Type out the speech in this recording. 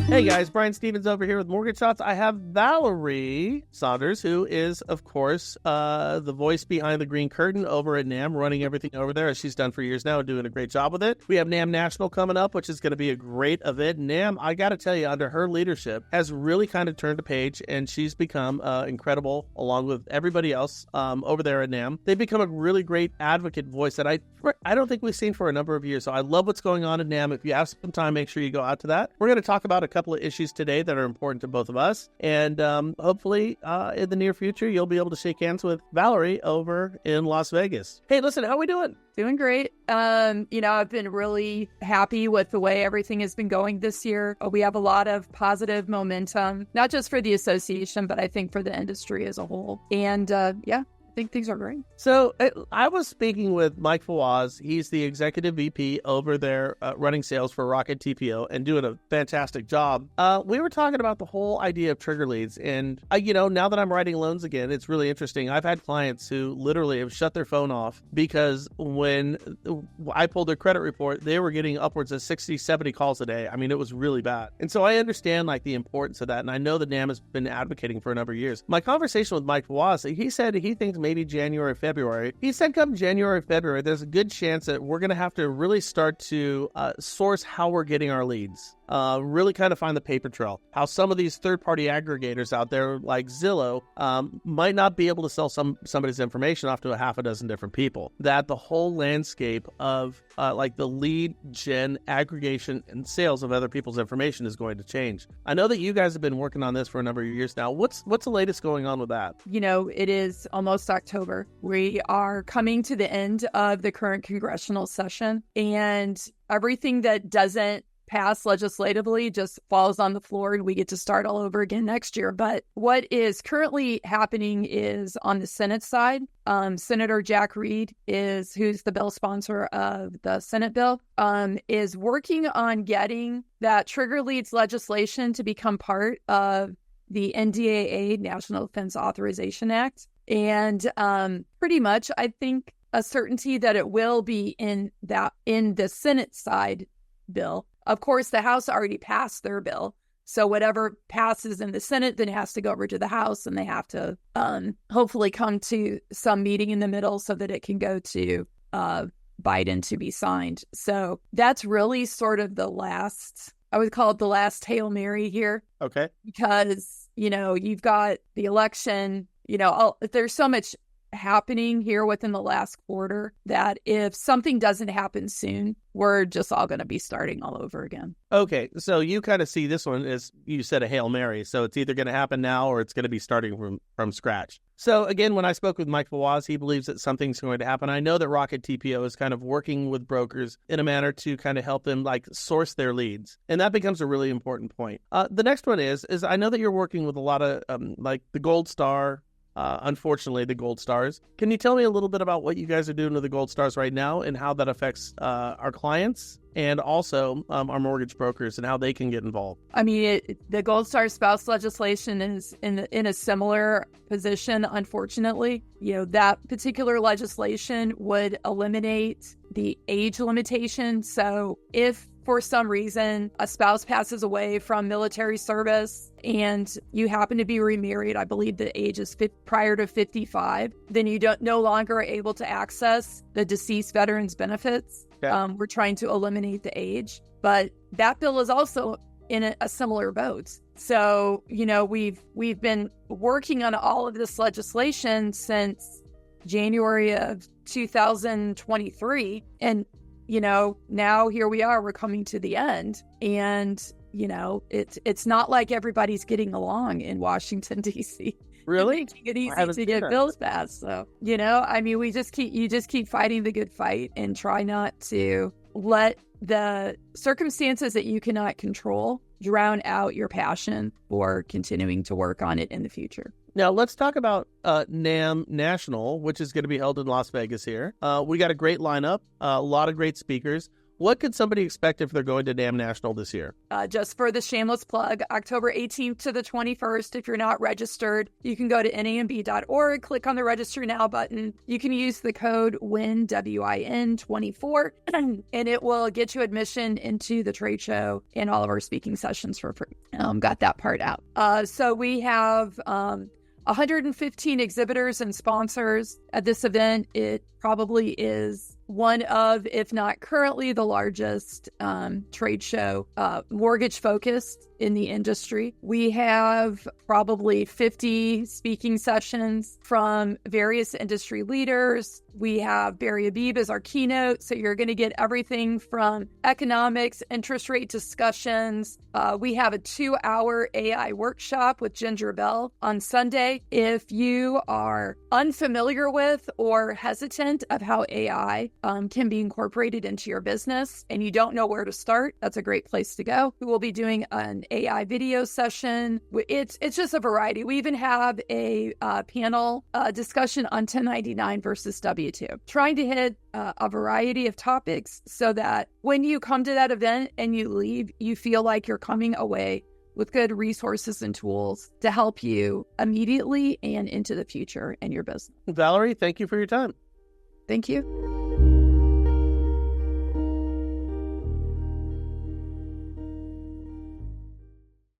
Hey guys, Brian Stevens over here with Mortgage Shots. I have Valerie Saunders, who is, of course, the voice behind the green curtain over at NAMB, running everything over there as she's done for years now and doing a great job with it. We have NAMB National coming up, which is going to be a great event. NAMB, I got to tell you, under her leadership, has really kind of turned a page, and she's become incredible along with everybody else over there at NAMB. They've become a really great advocate voice that I don't think we've seen for a number of years. So I love what's going on at NAMB. If you have some time, make sure you go out to that. We're going to talk about a couple of issues today that are important to both of us. And hopefully in the near future, you'll be able to shake hands with Valerie over in Las Vegas. Hey, listen, how are we doing? Doing great. I've been really happy with the way everything has been going this year. We have a lot of positive momentum, not just for the association, but I think for the industry as a whole. And I think things are great. So I was speaking with Mike Fawaz. He's the executive VP over there running sales for Rocket TPO and doing a fantastic job. We were talking about the whole idea of trigger leads. And, now that I'm writing loans again, it's really interesting. I've had clients who literally have shut their phone off because when I pulled their credit report, they were getting upwards of 60, 70 calls a day. I mean, it was really bad. And so I understand the importance of that. And I know that NAMB has been advocating for a number of years. My conversation with Mike Fawaz, he said he thinks maybe January, February. He said come January, February, there's a good chance that we're going to have to really start to source how we're getting our leads. Really kind of find the paper trail. How some of these third-party aggregators out there like Zillow might not be able to sell somebody's information off to a half a dozen different people. That the whole landscape of the lead gen aggregation and sales of other people's information is going to change. I know that you guys have been working on this for a number of years now. What's the latest going on with that? It is almost October. We are coming to the end of the current congressional session, and everything that doesn't pass legislatively just falls on the floor and we get to start all over again next year. But what is currently happening is on the Senate side, Senator Jack Reed who's the bill sponsor of the Senate bill, is working on getting that trigger leads legislation to become part of the NDAA, National Defense Authorization Act. And pretty much, I think a certainty that it will be in the Senate side bill. Of course, the House already passed their bill. So whatever passes in the Senate then has to go over to the House, and they have to hopefully come to some meeting in the middle so that it can go to Biden to be signed. So that's really sort of I would call it the last Hail Mary here. Okay. Because, you've got the election, there's so much happening here within the last quarter that if something doesn't happen soon, we're just all going to be starting all over again. Okay, so you kind of see this one as, you said, a Hail Mary. So it's either going to happen now or it's going to be starting from scratch. So again, when I spoke with Mike Fawaz, he believes that something's going to happen. I know that Rocket TPO is kind of working with brokers in a manner to kind of help them source their leads. And that becomes a really important point. The next one is I know that you're working with a lot of the Gold Star, unfortunately, the Gold Stars. Can you tell me a little bit about what you guys are doing with the Gold Stars right now and how that affects our clients and also our mortgage brokers and how they can get involved? I mean, the Gold Star spouse legislation is in a similar position, unfortunately. That particular legislation would eliminate the age limitation. So if for some reason a spouse passes away from military service and you happen to be remarried, I believe the age is prior to 55, then you no longer are able to access the deceased veterans benefits. Okay. We're trying to eliminate the age, but that bill is also in a similar boat. So, we've been working on all of this legislation since January of 2023. And, now here we are, we're coming to the end. And, it's not like everybody's getting along in Washington, D.C. Really? Making it easy to get bills passed. So, you just keep fighting the good fight and try not to let the circumstances that you cannot control drown out your passion for continuing to work on it in the future. Now, let's talk about NAMB National, which is going to be held in Las Vegas here. We got a great lineup, a lot of great speakers. What could somebody expect if they're going to NAMB National this year? Just for the shameless plug, October 18th to the 21st, if you're not registered, you can go to namb.org, click on the Register Now button. You can use the code WIN, WIN24, and it will get you admission into the trade show and all of our speaking sessions for free. Got that part out. So we have 115 exhibitors and sponsors at this event. It probably is one of, if not currently, the largest trade show, mortgage focused in the industry. We have probably 50 speaking sessions from various industry leaders. We have Barry Habib as our keynote. So you're going to get everything from economics, interest rate discussions. We have a 2-hour AI workshop with Ginger Bell on Sunday. If you are unfamiliar with or hesitant of how AI can be incorporated into your business and you don't know where to start, that's a great place to go. We will be doing an AI video session. It's just a variety. We even have a panel discussion on 1099 versus W-2, trying to hit a variety of topics so that when you come to that event and you leave, you feel like you're coming away with good resources and tools to help you immediately and into the future in your business. Valerie, thank you for your time. Thank you.